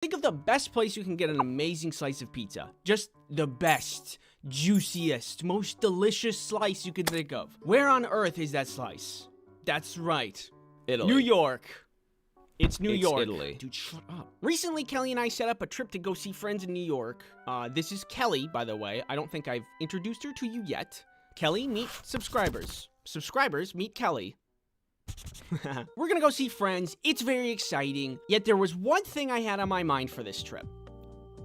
Think of the best place you can get an amazing slice of pizza. Just the best, juiciest, most delicious slice you could think of. Where on earth is that slice? That's right. Italy. New York. It's New York. Italy. Dude, shut up. Recently, Kelly and I set up a trip to go see friends in New York. This is Kelly, by the way. I don't think I've introduced her to you yet. Kelly, meet subscribers. Subscribers, meet Kelly. We're gonna go see friends. It's very exciting. Yet there was one thing I had on my mind for this trip.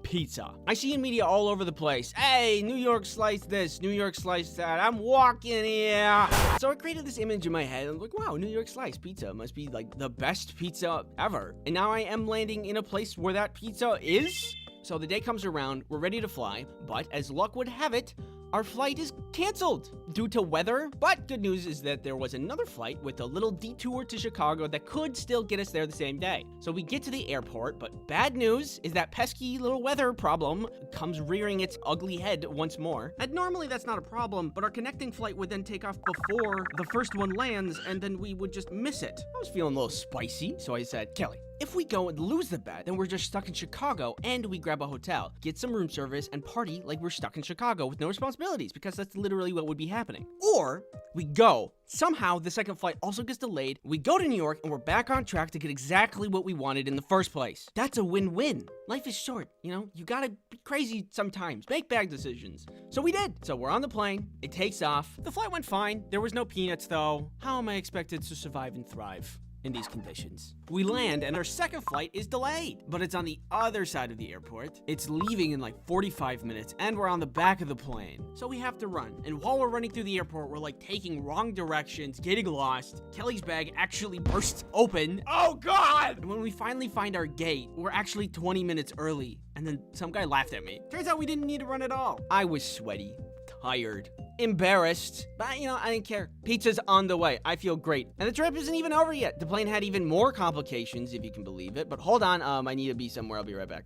Pizza. I see in media all over the place. Hey, New York slice this, New York slice that. I'm walking here. So I created this image in my head and I'm like, wow, New York slice pizza must be like the best pizza ever. And now I am landing in a place where that pizza is. So the day comes around, we're ready to fly, but as luck would have it, our flight is canceled due to weather. But good news is that there was another flight with a little detour to Chicago that could still get us there the same day. So we get to the airport, but bad news is that pesky little weather problem comes rearing its ugly head once more. And normally that's not a problem, but our connecting flight would then take off before the first one lands, and then we would just miss it. I was feeling a little spicy, so I said, Kelly, if we go and lose the bet, then we're just stuck in Chicago and we grab a hotel, get some room service, and party like we're stuck in Chicago with no responsibilities, because that's literally what would be happening. Or we go. Somehow, the second flight also gets delayed. We go to New York and we're back on track to get exactly what we wanted in the first place. That's a win-win. Life is short, you know? You gotta be crazy sometimes. Make bad decisions. So we did. So we're on the plane. It takes off. The flight went fine. There was no peanuts, though. How am I expected to survive and thrive in these conditions? We land and our second flight is delayed, but it's on the other side of the airport. It's leaving in like 45 minutes and we're on the back of the plane. So we have to run. And while we're running through the airport, we're like taking wrong directions, getting lost. Kelly's bag actually bursts open. Oh God! And when we finally find our gate, we're actually 20 minutes early. And then some guy laughed at me. Turns out we didn't need to run at all. I was sweaty, tired, embarrassed, but you know, I didn't care. Pizza's on the way. I feel great. And the trip isn't even over yet. The plane had even more complications, if you can believe it. But hold on, I need to be somewhere. I'll be right back.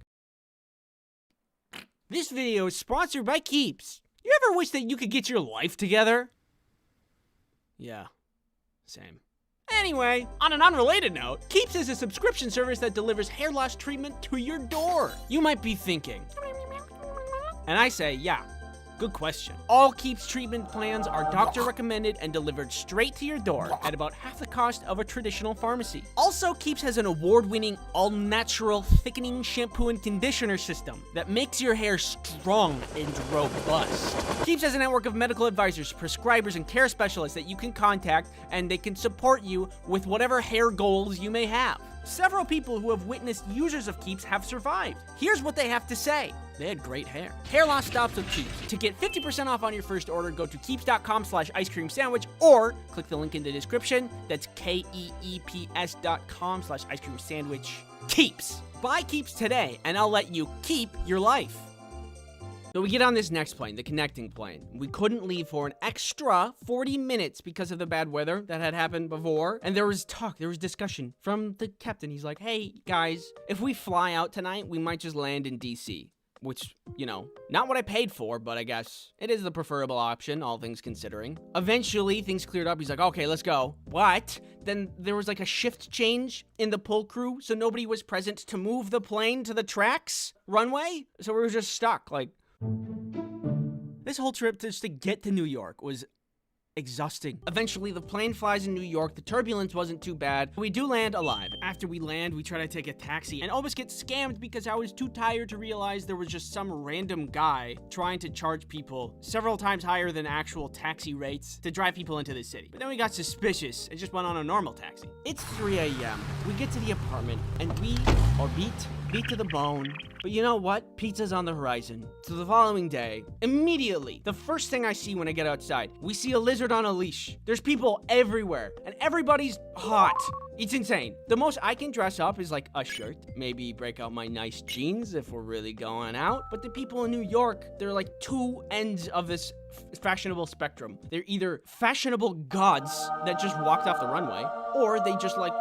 This video is sponsored by Keeps. You ever wish that you could get your life together? Yeah, same. Anyway, on an unrelated note, Keeps is a subscription service that delivers hair loss treatment to your door. You might be thinking, and I say, yeah. Good question. All Keeps treatment plans are doctor recommended and delivered straight to your door at about half the cost of a traditional pharmacy. Also, Keeps has an award-winning all-natural thickening shampoo and conditioner system that makes your hair strong and robust. Keeps has a network of medical advisors, prescribers, and care specialists that you can contact, and they can support you with whatever hair goals you may have. Several people who have witnessed users of Keeps have survived. Here's what they have to say. They had great hair. Hair loss stops with Keeps. To get 50% off on your first order, go to keeps.com/ice cream sandwich or click the link in the description. That's KEEPS.com/ice cream sandwich. Keeps. Buy Keeps today and I'll let you keep your life. So we get on this next plane, the connecting plane. We couldn't leave for an extra 40 minutes because of the bad weather that had happened before. And there was discussion from the captain. He's like, hey, guys, if we fly out tonight, we might just land in DC. Which, you know, not what I paid for, but I guess it is the preferable option, all things considering. Eventually, things cleared up. He's like, okay, let's go. What? Then there was like a shift change in the pull crew, so nobody was present to move the plane to the tracks runway. So we were just stuck, like... This whole trip just to get to New York was exhausting. Eventually, the plane flies in New York. The turbulence wasn't too bad. We do land alive. After we land, we try to take a taxi and almost get scammed because I was too tired to realize there was just some random guy trying to charge people several times higher than actual taxi rates to drive people into the city. But then we got suspicious and just went on a normal taxi. It's 3 a.m. We get to the apartment and we are beat to the bone. But you know what? Pizza's on the horizon. So the following day, immediately, the first thing I see when I get outside, we see a lizard on a leash. There's people everywhere, and everybody's hot. It's insane. The most I can dress up is like a shirt, maybe break out my nice jeans if we're really going out. But the people in New York, they're like two ends of this fashionable spectrum. They're either fashionable gods that just walked off the runway, or they just like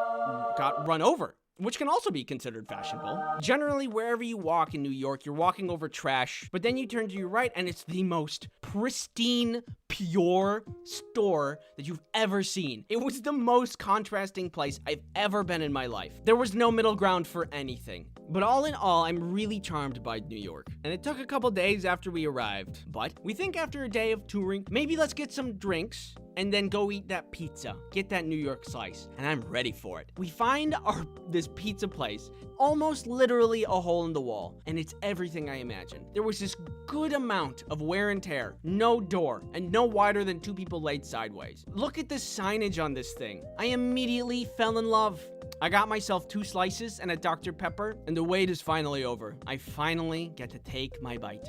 got run over. which can also be considered fashionable. Generally, wherever you walk in New York, you're walking over trash, but then you turn to your right and it's the most pristine, pure store that you've ever seen. It was the most contrasting place I've ever been in my life. There was no middle ground for anything. But all in all, I'm really charmed by New York. And it took a couple days after we arrived. But we think after a day of touring, maybe let's get some drinks and then go eat that pizza. Get that New York slice. And I'm ready for it. We find this pizza place, almost literally a hole in the wall. And it's everything I imagined. There was this good amount of wear and tear, no door, and no wider than 2 people laid sideways. Look at the signage on this thing. I immediately fell in love. I got myself 2 slices and a Dr. Pepper, and the wait is finally over. I finally get to take my bite.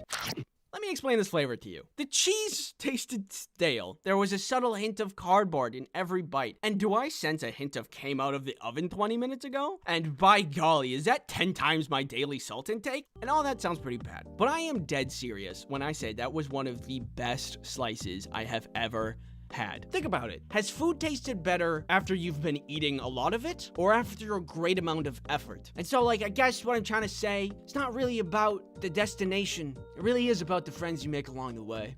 Let me explain this flavor to you. The cheese tasted stale. There was a subtle hint of cardboard in every bite. And do I sense a hint of came out of the oven 20 minutes ago? And by golly, is that 10 times my daily salt intake? And all that sounds pretty bad. But I am dead serious when I say that was one of the best slices I have ever had. Think about it. Has food tasted better after you've been eating a lot of it or after a great amount of effort? And so, I guess what I'm trying to say, it's not really about the destination. It really is about the friends you make along the way.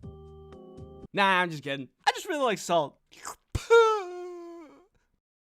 Nah, I'm just kidding. I just really like salt.